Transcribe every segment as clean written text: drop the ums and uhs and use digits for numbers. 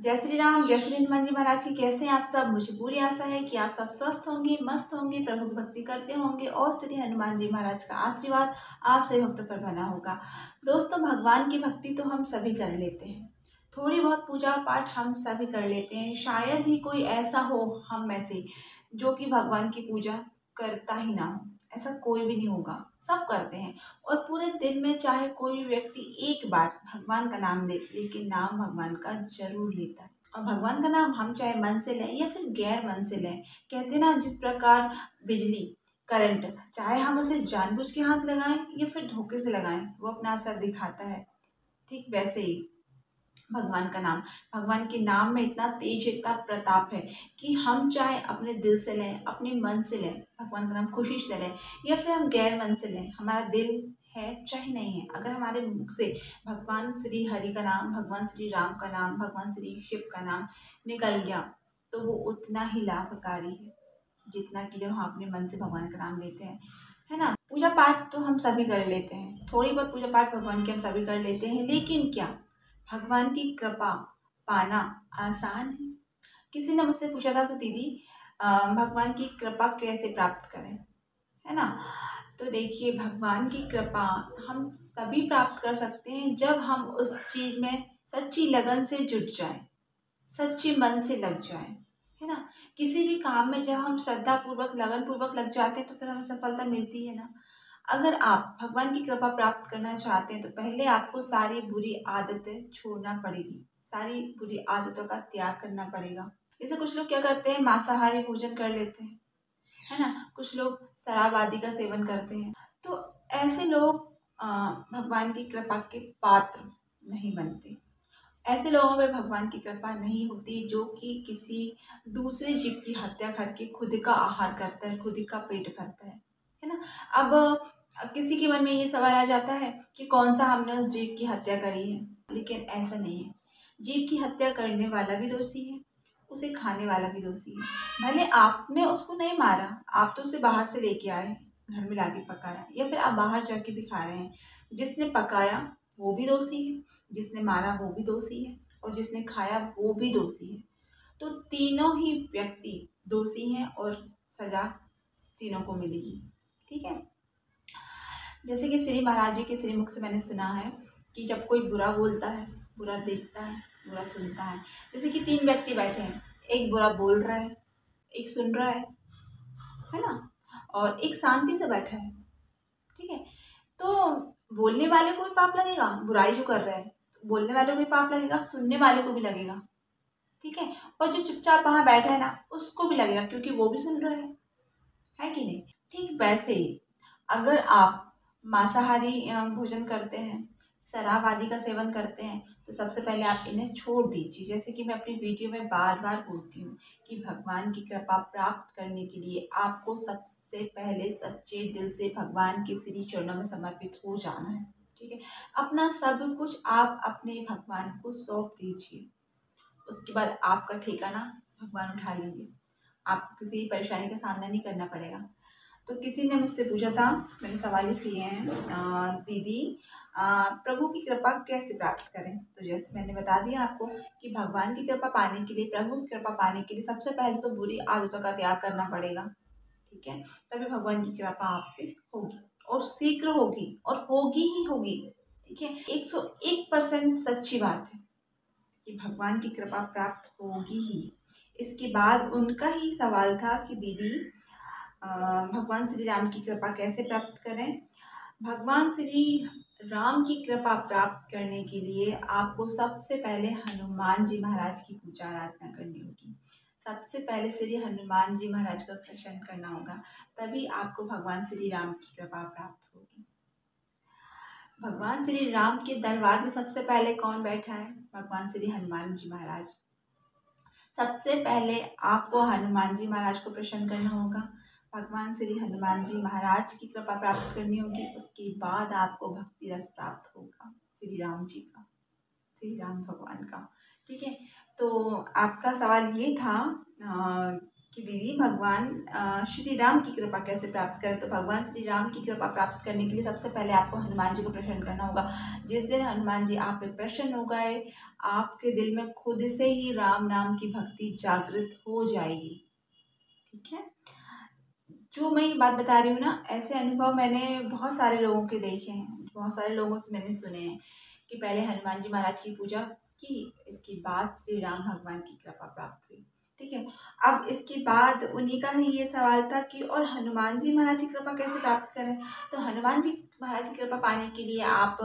जय श्री राम, जय श्री हनुमान जी महाराज की। कैसे हैं आप सब? मुझे पूरी आशा है कि आप सब स्वस्थ होंगे, मस्त होंगे, प्रभु की भक्ति करते होंगे और श्री हनुमान जी महाराज का आशीर्वाद आप सभी भक्तों पर बना होगा। दोस्तों, भगवान की भक्ति तो हम सभी कर लेते हैं, थोड़ी बहुत पूजा पाठ हम सभी कर लेते हैं। शायद ही कोई ऐसा हो हम में से जो कि भगवान की पूजा करता ही ना हो। ऐसा कोई भी नहीं होगा, सब करते हैं। और पूरे दिन में चाहे कोई भी व्यक्ति एक बार भगवान का नाम ले, लेकिन नाम भगवान का जरूर लेता है। और भगवान का नाम हम चाहे मन से लें या फिर गैर मन से लें, कहते ना जिस प्रकार बिजली करंट, चाहे हम उसे जानबूझ के हाथ लगाएं या फिर धोखे से लगाएं, वो अपना असर दिखाता है। ठीक वैसे ही भगवान का नाम, भगवान के नाम में इतना तेज, इतना प्रताप है कि हम चाहे अपने दिल से लें, अपने मन से लें, भगवान का नाम खुशी से लें या फिर हम गैर मन से लें, हमारा दिल है चाहे नहीं है, अगर हमारे मुख से भगवान श्री हरि का नाम, भगवान श्री राम का नाम, भगवान श्री शिव का नाम निकल गया तो वो उतना ही लाभकारी है जितना कि जब हम अपने मन से भगवान का नाम लेते हैं, है ना। पूजा पाठ तो हम सभी कर लेते हैं, थोड़ी बहुत पूजा पाठ भगवान की हम सभी कर लेते हैं, लेकिन क्या भगवान की कृपा पाना आसान है? किसी ने मुझसे पूछा था कि दीदी भगवान की कृपा कैसे प्राप्त करें, है ना। तो देखिए, भगवान की कृपा हम तभी प्राप्त कर सकते हैं जब हम उस चीज में सच्ची लगन से जुट जाएं, सच्चे मन से लग जाएं, है ना। किसी भी काम में जब हम श्रद्धा पूर्वक, लगन पूर्वक लग जाते हैं तो फिर हमें सफलता मिलती है ना। अगर आप भगवान की कृपा प्राप्त करना चाहते हैं तो पहले आपको सारी बुरी आदतें छोड़ना पड़ेगी, सारी बुरी आदतों का त्याग करना पड़ेगा। जैसे कुछ लोग क्या करते हैं, मांसाहारी भोजन कर लेते हैं, है ना। कुछ लोग शराब आदि का सेवन करते हैं। तो ऐसे लोग भगवान की कृपा के पात्र नहीं बनते। ऐसे लोगों में भगवान की कृपा नहीं होती जो कि किसी दूसरे जीव की हत्या करके खुद का आहार करता है, खुद का पेट भरता है ना। अब किसी के मन में ये सवाल आ जाता है कि कौन सा हमने उस जीव की हत्या करी है, लेकिन ऐसा नहीं है। जीव की हत्या करने वाला भी दोषी है, उसे खाने वाला भी दोषी है। भले आपने उसको नहीं मारा, आप तो उसे बाहर से लेके आए, घर में लाके पकाया, या फिर आप बाहर जाके भी खा रहे हैं, जिसने पकाया वो भी दोषी है, जिसने मारा वो भी दोषी है, और जिसने खाया वो भी दोषी है। तो तीनों ही व्यक्ति दोषी हैं और सजा तीनों को मिलेगी। ठीक है। जैसे कि श्री महाराज जी के श्रीमुख से मैंने सुना है कि जब कोई बुरा बोलता है, बुरा देखता है, बुरा सुनता है, जैसे कि तीन व्यक्ति बैठे हैं, एक बुरा बोल रहा है, एक सुन रहा है ना, और एक शांति से बैठा है। ठीक है। तो बोलने वाले को भी पाप लगेगा, बुराई जो कर रहा है, तो बोलने वाले को भी पाप लगेगा, सुनने वाले को भी लगेगा। ठीक है। और जो चुपचाप वहां बैठा है ना, उसको भी लगेगा, क्योंकि वो भी सुन रहा है कि नहीं। ठीक वैसे ही अगर आप मांसाहारी भोजन करते हैं, शराब आदि का सेवन करते हैं, तो सबसे पहले आप इन्हें छोड़ दीजिए। जैसे कि मैं अपनी वीडियो में बार बार बोलती हूँ कि भगवान की कृपा प्राप्त करने के लिए आपको सबसे पहले सच्चे दिल से भगवान के श्री चरणों में समर्पित हो जाना है। ठीक है। अपना सब कुछ आप अपने भगवान को सौंप दीजिए, उसके बाद आपका ठिकाना भगवान उठा लेंगे, आपको किसी परेशानी का सामना नहीं करना पड़ेगा। तो किसी ने मुझसे पूछा था, मैंने सवाल ही किए हैं, दीदी प्रभु की कृपा कैसे प्राप्त करें। तो जैसे मैंने बता दिया आपको कि भगवान की कृपा पाने के लिए, प्रभु की कृपा पाने के लिए सबसे पहले तो बुरी आदतों का त्याग करना पड़ेगा। ठीक है। तभी भगवान की कृपा आप पे होगी, और शीघ्र होगी, और होगी ही होगी। ठीक है। 101% सच्ची बात है कि भगवान की कृपा प्राप्त होगी ही। इसके बाद उनका ही सवाल था कि दीदी भगवान श्री राम की कृपा कैसे प्राप्त करें। भगवान श्री राम की कृपा प्राप्त करने के लिए आपको सबसे पहले हनुमान जी महाराज की पूजा आराधना करनी होगी। सबसे पहले श्री हनुमान जी महाराज का प्रसन्न करना होगा, तभी आपको भगवान श्री राम की कृपा प्राप्त होगी। भगवान श्री राम के दरबार में सबसे पहले कौन बैठा है? भगवान श्री हनुमान जी महाराज। सबसे पहले आपको हनुमान जी महाराज को प्रसन्न करना होगा, भगवान श्री हनुमान जी महाराज की कृपा प्राप्त करनी होगी। उसके बाद आपको भक्ति रस प्राप्त होगा श्री राम जी का, श्री राम भगवान का। ठीक है। तो आपका सवाल ये था कि दीदी भगवान श्री राम की कृपा कैसे प्राप्त करें। तो भगवान श्री राम की कृपा प्राप्त करने के लिए सबसे पहले आपको हनुमान जी को प्रसन्न करना होगा। जिस दिन हनुमान जी आप पे प्रसन्न हो गए, आपके दिल में खुद से ही राम नाम की भक्ति जागृत हो जाएगी। ठीक है, जो मैं ये बात बता रही हूँ ना, ऐसे अनुभव मैंने बहुत सारे लोगों के देखे हैं, बहुत सारे लोगों से मैंने सुने हैं कि पहले हनुमान जी महाराज की पूजा की, इसके बाद श्री राम भगवान की कृपा प्राप्त हुई। ठीक है, अब इसके बाद उन्हीं का ही ये सवाल था कि और हनुमान जी महाराज की कृपा कैसे प्राप्त करें। तो हनुमान जी महाराज की कृपा पाने के लिए आप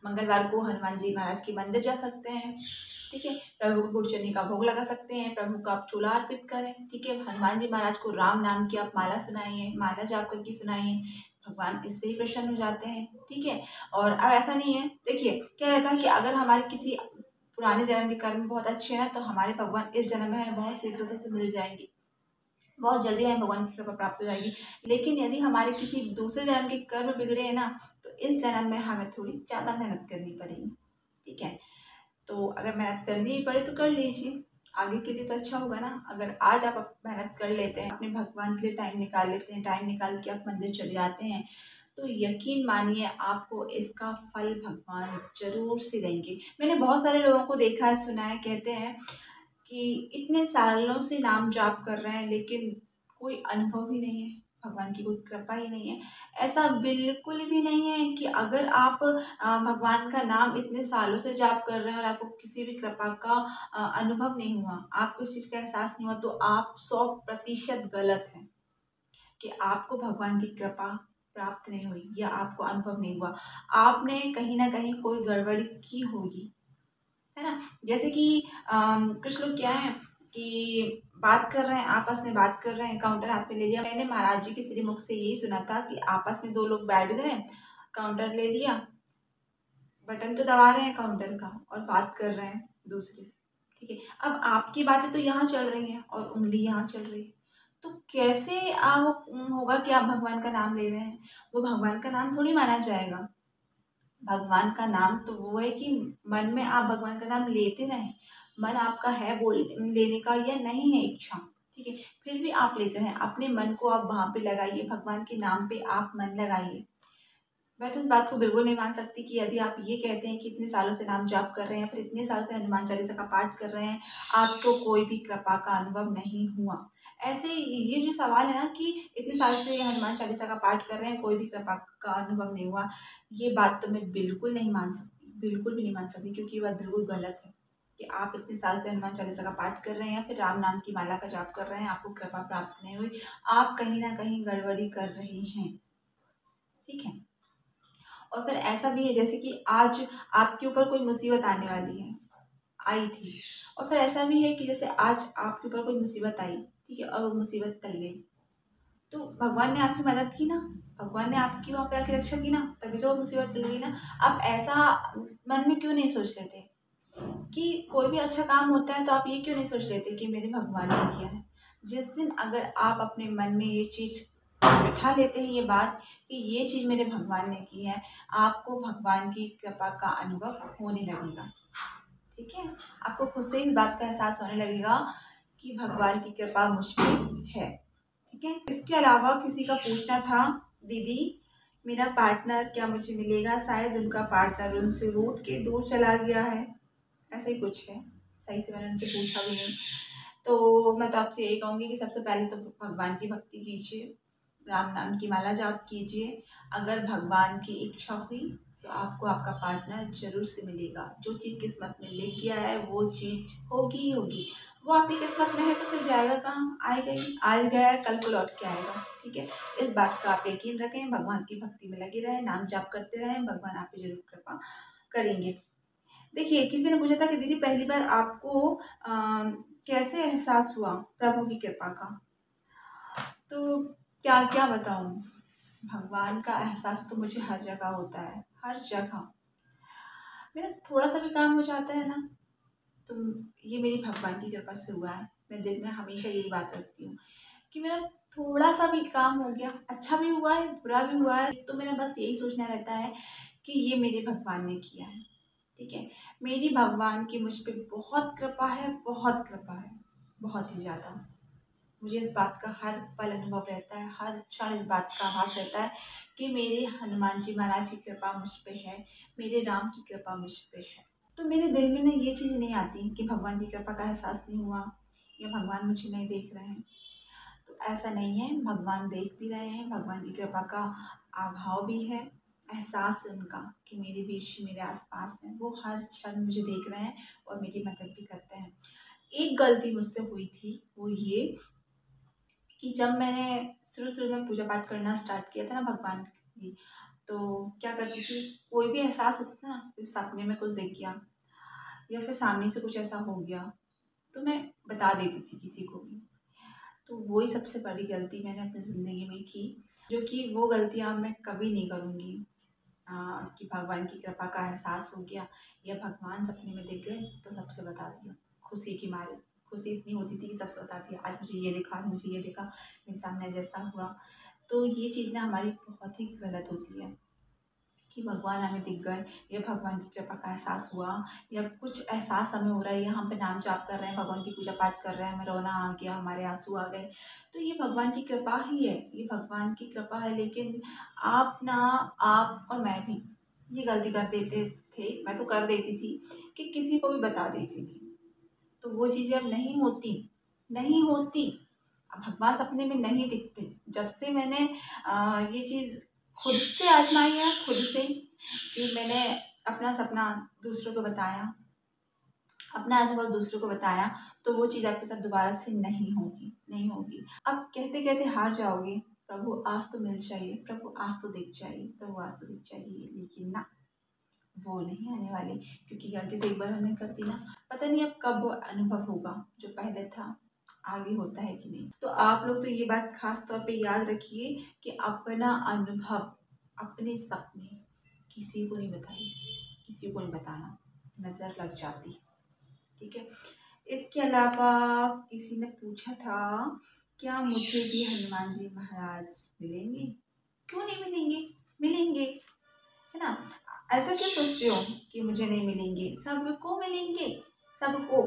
मंगलवार को हनुमान जी महाराज के मंदिर जा सकते हैं। ठीक है, प्रभु को गुड़ चने का भोग लगा सकते हैं, प्रभु को आप चूल्हा अर्पित करें। ठीक है, हनुमान जी महाराज को राम नाम की आप माला सुनाइए, माला जाप करके सुनाइए, भगवान इससे ही प्रसन्न हो जाते हैं। ठीक है, और अब ऐसा नहीं है, देखिए क्या रहता है कि अगर हमारे किसी पुराने जन्म के कर्म बहुत अच्छे हैं तो हमारे भगवान इस जन्म में हमें बहुत शीघ्रता से मिल जाएंगे, बहुत जल्दी हमें भगवान की कृपा प्राप्त हो जाएगी। लेकिन यदि हमारे किसी दूसरे जन्म के कर्म बिगड़े हैं ना, तो इस जन्म में हमें थोड़ी ज़्यादा मेहनत करनी पड़ेगी। ठीक है, तो अगर मेहनत करनी ही पड़े तो कर लीजिए, आगे के लिए तो अच्छा होगा ना। अगर आज आप मेहनत कर लेते हैं, अपने भगवान के लिए टाइम निकाल लेते हैं, टाइम निकाल के आप मंदिर चले जाते हैं, तो यकीन मानिए आपको इसका फल भगवान जरूर से देंगे। मैंने बहुत सारे लोगों को देखा है, सुना है, कहते हैं कि इतने सालों से नाम जाप कर रहे हैं लेकिन कोई अनुभव ही नहीं है, भगवान की कोई कृपा ही नहीं है। ऐसा बिल्कुल भी नहीं है कि अगर आप भगवान का नाम इतने सालों से जाप कर रहे हैं और आपको किसी भी कृपा का अनुभव नहीं हुआ, आपको इस चीज़ का एहसास नहीं हुआ, तो आप 100% गलत हैं कि आपको भगवान की कृपा प्राप्त नहीं हुई या आपको अनुभव नहीं हुआ। आपने कहीं ना कहीं कोई गड़बड़ी की होगी, है ना। जैसे कि कुछ लोग क्या है कि बात कर रहे हैं, आपस में बात कर रहे हैं, काउंटर हाथ में ले लिया। मैंने महाराज जी के श्रीमुख से यही सुना था कि आपस में दो लोग बैठ गए, काउंटर ले लिया, बटन तो दबा रहे हैं काउंटर का और बात कर रहे हैं दूसरे से। ठीक है, अब आपकी बातें तो यहाँ चल रही हैं और उंगली यहाँ चल रही है, तो कैसे आप होगा कि आप भगवान का नाम ले रहे हैं। वो भगवान का नाम थोड़ी माना जाएगा। भगवान का नाम तो वो है कि मन में आप भगवान का नाम लेते रहें, मन आपका है बोल लेने का या नहीं है इच्छा, ठीक है, फिर भी आप लेते रहें, अपने मन को आप वहाँ पे लगाइए, भगवान के नाम पे आप मन लगाइए। मैं तो इस बात को बिल्कुल नहीं मान सकती कि यदि आप ये कहते हैं कि इतने सालों से नाम जाप कर रहे हैं, फिर इतने साल से हनुमान चालीसा का पाठ कर रहे हैं, आपको कोई भी कृपा का अनुभव नहीं हुआ। ऐसे ये जो सवाल है ना कि इतने साल से हनुमान चालीसा का पाठ कर रहे हैं, कोई भी कृपा का अनुभव नहीं हुआ, ये बात तो मैं बिल्कुल नहीं मान सकती, बिल्कुल भी नहीं मान सकती, क्योंकि ये बात बिल्कुल गलत है कि आप इतने साल से हनुमान चालीसा का पाठ कर रहे हैं या फिर राम नाम की माला का जाप कर रहे हैं, आपको कृपा प्राप्त नहीं हुई। आप कहीं ना कहीं गड़बड़ी कर रहे हैं। ठीक है, और फिर ऐसा भी है जैसे कि आज आपके ऊपर कोई मुसीबत आने वाली है, आई थी, और फिर ऐसा भी है कि जैसे आज आपके ऊपर कोई मुसीबत आई, ठीक है, और वो मुसीबत टल गई, तो भगवान ने आपकी मदद की ना, भगवान ने आपकी वहाँ पे आके रक्षा की ना, तभी तो वो मुसीबत टल गई ना। आप ऐसा मन में क्यों नहीं सोच लेते कि कोई भी अच्छा काम होता है तो आप ये क्यों नहीं सोच लेते कि मेरे भगवान ने किया है। जिस दिन अगर आप अपने मन में ये चीज़ बिठा लेते हैं, ये बात कि ये चीज़ मेरे भगवान ने की है, आपको भगवान की कृपा का अनुभव होने लगेगा। ठीक है, आपको खुद से इस बात का एहसास होने लगेगा कि भगवान की कृपा मुझ पे है। ठीक है, इसके अलावा किसी का पूछना था, दीदी मेरा पार्टनर क्या मुझे मिलेगा, शायद उनका पार्टनर उनसे रूठ के दूर चला गया है, ऐसा ही कुछ है, सही से मैंने उनसे पूछा भी नहीं। तो मैं तो आपसे यही कहूँगी कि सबसे पहले तो भगवान की भक्ति कीजिए, राम नाम की माला जाप कीजिए। अगर भगवान की इच्छा हुई तो आपको आपका पार्टनर जरूर से मिलेगा। जो चीज़ किस्मत में लिख गया है वो चीज़ होगी ही होगी। वो आपकी किस्मत में है तो फिर जाएगा कहाँ, आएगा ही, आज गया है कल को लौट के आएगा। ठीक है, इस बात का आप यकीन रखें, भगवान की भक्ति में लगे रहें, नाम जाप करते रहें, भगवान आप पे जरूर कृपा करेंगे। देखिए, किसी ने पूछा था कि दीदी पहली बार आपको कैसे एहसास हुआ प्रभु की कृपा का। तो क्या क्या बताऊं, भगवान का एहसास तो मुझे हर जगह होता है, हर जगह। मेरा थोड़ा सा भी काम हो जाता है ना, तो ये मेरी भगवान की कृपा से हुआ है। मैं दिल में हमेशा यही बात रखती हूँ कि मेरा थोड़ा सा भी काम हो गया, अच्छा भी हुआ है बुरा भी हुआ है, तो मेरा बस यही सोचना रहता है कि ये मेरे भगवान ने किया है। ठीक है, मेरी भगवान की मुझ पे बहुत कृपा है, बहुत कृपा है, बहुत ही ज़्यादा। मुझे इस बात का हर पल अनुभव रहता है, हर क्षण इस बात का आभास रहता है कि मेरे हनुमान जी महाराज की कृपा मुझ पे है, मेरे राम की कृपा मुझ पे है। तो मेरे दिल में ना ये चीज़ नहीं आती कि भगवान की कृपा का एहसास नहीं हुआ या भगवान मुझे नहीं देख रहे हैं। तो ऐसा नहीं है, भगवान देख भी रहे हैं, भगवान की कृपा का अभाव भी है, एहसास है उनका कि मेरे बीच मेरे आसपास हैं, वो हर क्षण मुझे देख रहे हैं और मेरी मदद भी करते हैं। एक गलती मुझसे हुई थी, वो ये कि जब मैंने शुरू में पूजा पाठ करना स्टार्ट किया था ना भगवान की, तो क्या करती थी, कोई भी एहसास होता था ना, जैसे सपने में कुछ देख गया या फिर सामने से कुछ ऐसा हो गया, तो मैं बता देती थी किसी को भी। तो वही सबसे बड़ी गलती मैंने अपनी ज़िंदगी में की, जो कि वो गलतियाँ मैं कभी नहीं करूँगी। कि भगवान की कृपा का एहसास हो गया या भगवान सपने में दिख गए तो सबसे बता दिया, खुशी के मारे। खुशी इतनी होती थी कि सबसे बता दिया, आज मुझे ये देखा, आज मुझे ये देखा, मेरे सामने जैसा हुआ। तो ये चीज़ ना हमारी बहुत ही गलत होती है कि भगवान हमें दिख गए या भगवान की कृपा का एहसास हुआ या कुछ एहसास हमें हो रहा है या हम पे नाम जाप कर रहे हैं, भगवान की पूजा पाठ कर रहे हैं, हमें रोना आ गया, हमारे आंसू आ गए, तो ये भगवान की कृपा ही है, ये भगवान की कृपा है। लेकिन आप और मैं भी ये गलती कर देते थे, मैं तो कर देती थी कि किसी को भी बता देती थी। तो वो चीज़ें अब नहीं होती, नहीं होती। अब भगवान सपने में नहीं दिखते। जब से मैंने ये चीज़ खुद से आजमाई है, खुद से, कि मैंने अपना सपना दूसरों को बताया, अपना अनुभव दूसरों को बताया, तो वो चीज़ आपके साथ दोबारा से नहीं होगी, नहीं होगी। अब कहते-कहते हार जाओगे, प्रभु आज तो मिल जाइए, प्रभु आज तो दिख जाइए, प्रभु आज तो दिख जाइए, लेकिन ना, वो नहीं आने वाले, क्योंकि गलती तो एक बार हमने कर दी ना, पता नहीं अब कब वो अनुभव होगा जो पहले था, आगे होता है कि नहीं। तो आप लोग तो ये बात खास तौर पे याद रखिए कि अपना अनुभव, अपने सपने किसी को नहीं बताइए, किसी को नहीं बताना, नज़र लग जाती। ठीक है। इसके अलावा किसी ने पूछा था, क्या मुझे भी हनुमान जी महाराज मिलेंगे? क्यों नहीं मिलेंगे? मिलेंगे, है ना। ऐसा क्यों सोचते हो कि मुझे नहीं मिलेंगे? सबको मिलेंगे, सबको।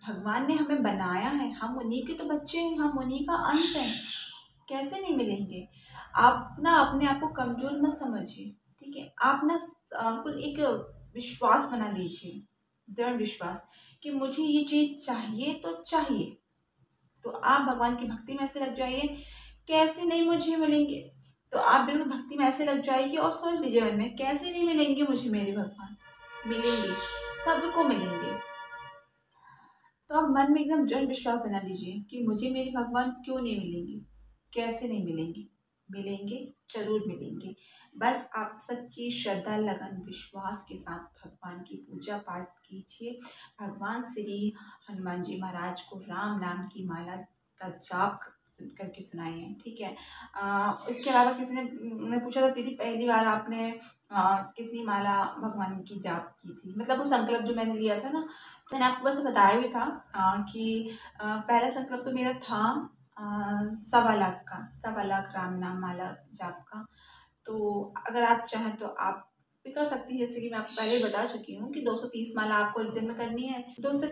भगवान ने हमें बनाया है, हम उन्हीं के तो बच्चे हैं, हम उन्हीं का अंश हैं, कैसे नहीं मिलेंगे। आप ना अपने आप को कमजोर मत समझिए, ठीक है। आप ना कुल एक विश्वास बना लीजिए, दृढ़ विश्वास, कि मुझे ये चीज चाहिए तो चाहिए। तो आप भगवान की भक्ति में ऐसे लग जाइए, कैसे नहीं मुझे मिलेंगे। तो आप बिल्कुल भक्ति में ऐसे लग जाइए और सोच लीजिए मन में, कैसे नहीं मिलेंगे मुझे मेरे भगवान, मिलेंगे, सबको मिलेंगे। तो आप मन में एकदम दृढ़ विश्वास बना लीजिए कि मुझे मेरे भगवान क्यों नहीं मिलेंगे, कैसे नहीं मिलेंगे, मिलेंगे, जरूर मिलेंगे। बस आप सच्ची श्रद्धा, लगन, विश्वास के साथ भगवान की पूजा पाठ कीजिए। भगवान श्री हनुमान जी महाराज को राम नाम की माला का जाप करके सुनाइए, ठीक है। इसके अलावा किसी ने पूछा था, दीदी पहली बार आपने कितनी माला भगवान की जाप की थी, मतलब वो संकल्प जो मैंने लिया था ना, मैंने आपको बस बताया भी था कि पहला संकल्प तो मेरा था 1.25 लाख का, 1.25 लाख राम नाम माला जाप का। तो अगर आप चाहें तो आप भी कर सकती हैं, जैसे कि मैं आपको पहले ही बता चुकी हूँ कि 230 माला आपको एक दिन में करनी है। 2 से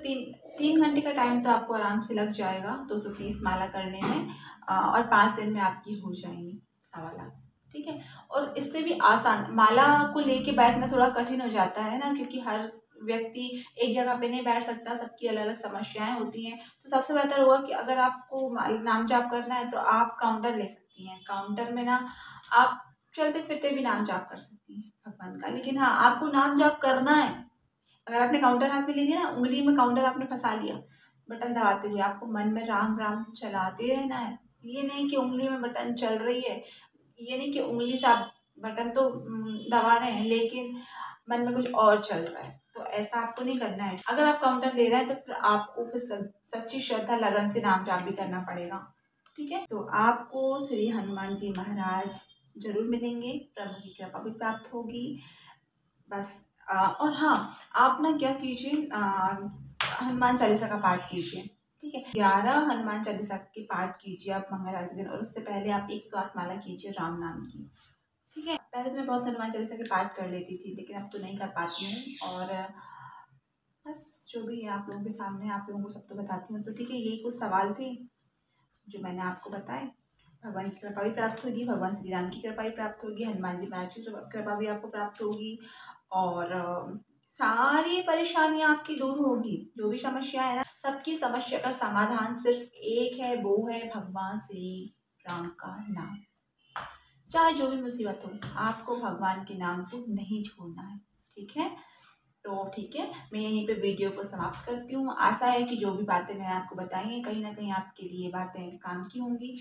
3 घंटे का टाइम तो आपको आराम से लग जाएगा 230 माला करने में, और 5 दिन में आपकी हो जाएंगी 1.25 लाख, ठीक है। और इससे भी आसान माला को लेके बैठना थोड़ा कठिन हो जाता है ना, क्योंकि हर व्यक्ति एक जगह पे नहीं बैठ सकता, सबकी अलग अलग समस्याएं होती हैं। तो सबसे बेहतर होगा कि अगर आपको नाम जाप करना है तो आप काउंटर ले सकती हैं। काउंटर में ना आप चलते फिरते भी नाम जाप कर सकती हैं भगवान का। लेकिन हाँ, आपको नाम जाप करना है, अगर आपने काउंटर हाथ में ले लिया ना, उंगली में काउंटर आपने फंसा लिया, बटन दबाते हुए आपको मन में राम राम चलाते रहना है। ये नहीं कि उंगली में बटन चल रही है, ये नहीं कि उंगली से आप बटन तो दबा रहे हैं लेकिन मन में कुछ और चल रहा है, तो ऐसा आपको नहीं करना है। अगर आप काउंटर ले रहे हैं तो फिर आपको फिर सच्ची श्रद्धा लगन से नाम जाप भी करना पड़ेगा, ठीक है। तो आपको श्री हनुमान जी महाराज जरूर मिलेंगे, प्रभु की कृपा भी प्राप्त होगी। बस और हाँ, आप ना क्या कीजिए, हनुमान चालीसा का पाठ कीजिए, ठीक है। 11 हनुमान चालीसा के पाठ कीजिए आप मंगलवार के दिन, और उससे पहले आप 108 माला कीजिए राम नाम की, ठीक है। पहले तो मैं बहुत हनुमान चालीसा के पाठ कर लेती थी, लेकिन अब तो नहीं कर पाती हूँ। और बस जो भी है आप लोगों के सामने, आप लोगों को सब तो बताती हूँ। तो ठीक है, यही कुछ सवाल थे, जो मैंने आपको बताए। भगवान की कृपा भी प्राप्त होगी, भगवान श्री राम की कृपा भी प्राप्त होगी, हनुमान जी महाराज की कृपा भी आपको प्राप्त होगी और सारी परेशानियां आपकी दूर होगी। जो भी समस्या है ना, सबकी समस्या का समाधान सिर्फ एक है, वो है भगवान श्री राम का नाम। चाहे जो भी मुसीबत हो, आपको भगवान के नाम को नहीं छोड़ना है। ठीक है, तो ठीक है, मैं यहीं पे वीडियो को समाप्त करती हूँ। आशा है कि जो भी बातें मैंने आपको बताई हैं कहीं ना कहीं आपके लिए बातें काम की होंगी।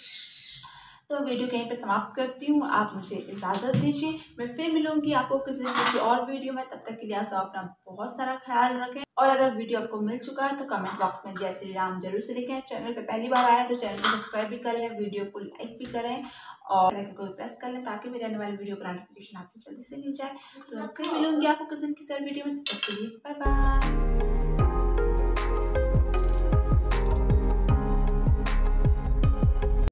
तो वीडियो कहीं पे समाप्त करती हूँ, आप मुझे इजाज़त दीजिए। मैं फिर मिलूंगी आपको किसी और वीडियो में। तब तक के लिए आप अपना बहुत सारा ख्याल रखें और अगर वीडियो आपको मिल चुका है तो कमेंट बॉक्स में जय श्री राम जरूर से लिखें। चैनल पे पहली बार आए तो चैनल को सब्सक्राइब भी कर लें, वीडियो को लाइक भी करें और बेल आइकन को प्रेस कर लें ताकि मेरे आने वाली वीडियो का नोटिफिकेशन आपको जल्दी से मिल जाए। तो मैं फिर मिलूंगी आपको किसी और वीडियो में। तब तक के लिए बाय बाय।